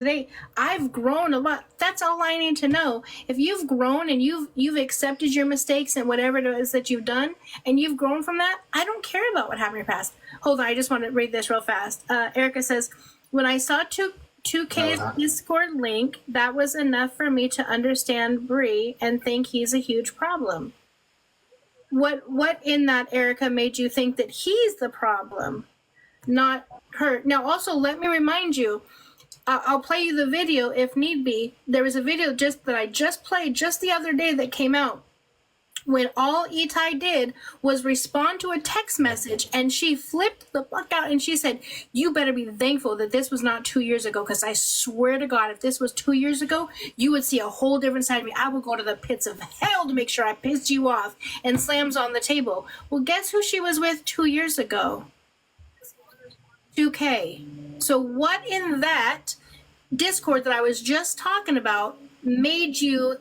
today. I've grown a lot. That's all I need to know. If you've grown and you've accepted your mistakes and whatever it is that you've done, and you've grown from that, I don't care about what happened in your past. Hold on, I just want to read this real fast. Erica says, when I saw 2K's Discord link, that was enough for me to understand Bree and think he's a huge problem. What in that, Erica, made you think that he's the problem, not her? Now, also, let me remind you, I'll play you the video if need be. There was a video that I just played just the other day that came out when all Itai did was respond to a text message, and she flipped the fuck out and she said, you better be thankful that this was not 2 years ago, because I swear to God, if this was 2 years ago, you would see a whole different side of me. I would go to the pits of hell to make sure I pissed you off, and slams on the table. Well, guess who she was with 2 years ago? 2K. So what in that Discord that I was just talking about made you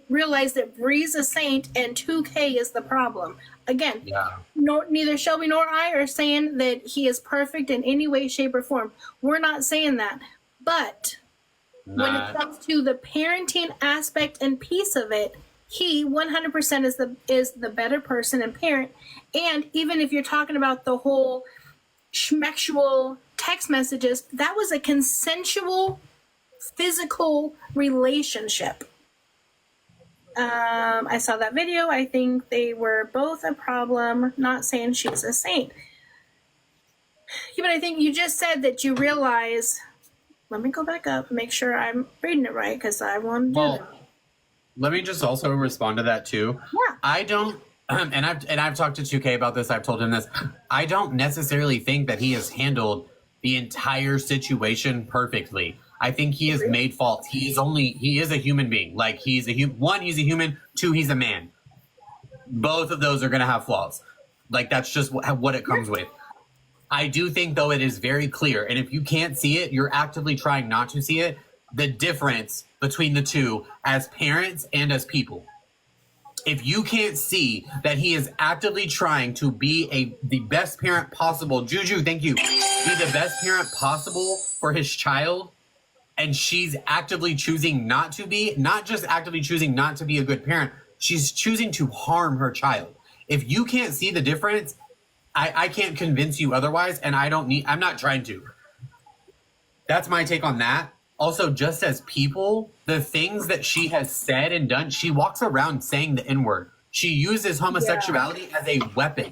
realize that Bree's a saint and 2K is the problem? Again, neither Shelby nor I are saying that he is perfect in any way, shape, or form. We're not saying that. But when it comes to the parenting aspect and piece of it, he 100% is the better person and parent. And even if you're talking about the whole schmexual text messages, that was a consensual physical relationship. I saw that video. I think they were both a problem. Not saying she's a saint. Yeah, but I think you just said that you realize. Let me go back up and make sure I'm reading it right, because I want to do that. Let me just also respond to that too. Yeah. I don't, and I've talked to 2K about this. I've told him this. I don't necessarily think that he has handled the entire situation perfectly. I think he has made faults. He is a human being. Like, he's a one, he's a human. Two, he's a man. Both of those are going to have flaws. Like, that's just what it comes with. I do think, though, it is very clear. And if you can't see it, you're actively trying not to see it. The difference between the two as parents and as people. If you can't see that he is actively trying to be the best parent possible, Juju, thank you, be the best parent possible for his child, and she's actively choosing not to be, not just actively choosing not to be a good parent, she's choosing to harm her child. If you can't see the difference, I can't convince you otherwise, and I'm not trying to. That's my take on that. Also, just as people, the things that she has said and done, she walks around saying the N-word. She uses homosexuality as a weapon.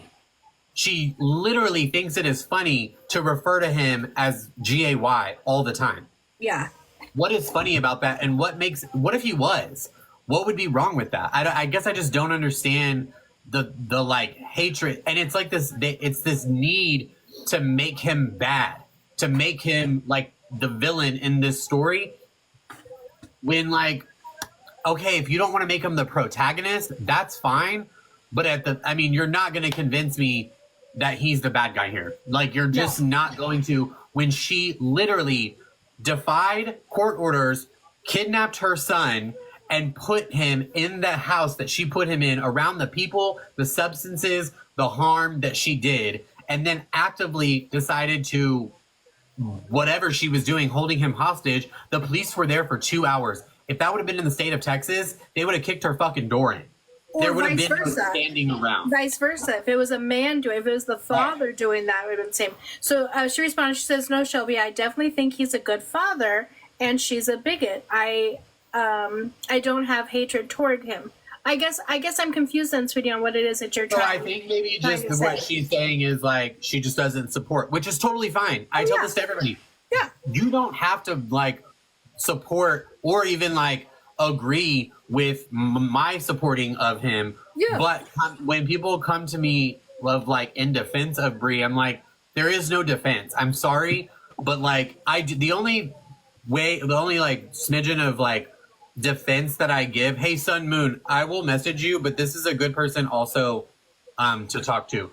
She literally thinks it is funny to refer to him as G-A-Y all the time. Yeah. What is funny about that? And what if he was? What would be wrong with that? I guess I just don't understand the like hatred. And it's like it's this need to make him bad, to make him like the villain in this story. When, like, okay, if you don't want to make him the protagonist, that's fine. But you're not going to convince me that he's the bad guy here. Like, you're just not going to, when she literally defied court orders, kidnapped her son, and put him in the house that she put him in, around the people, the substances, the harm that she did, and then actively decided to, whatever she was doing, holding him hostage. The police were there for 2 hours. If that would have been in the state of Texas, they would have kicked her fucking door in. Or there would have vice been versa. No standing around. Vice versa. If it was a man doing it, if it was the father doing that, it would have been the same. So she responded, she says, no, Shelby, I definitely think he's a good father, and she's a bigot. I don't have hatred toward him. I guess I'm confused then, sweetie, on what it is that you're trying. So I think maybe just what she's saying is, like, she just doesn't support, which is totally fine. I tell this to everybody. Yeah. You don't have to, like, support or even, like, agree with my supporting of him. Yeah. But when people come to me in defense of Bree, I'm like, there is no defense. I'm sorry, but like the only like smidgen of like defense that I give, hey Sun Moon, I will message you, but this is a good person also to talk to.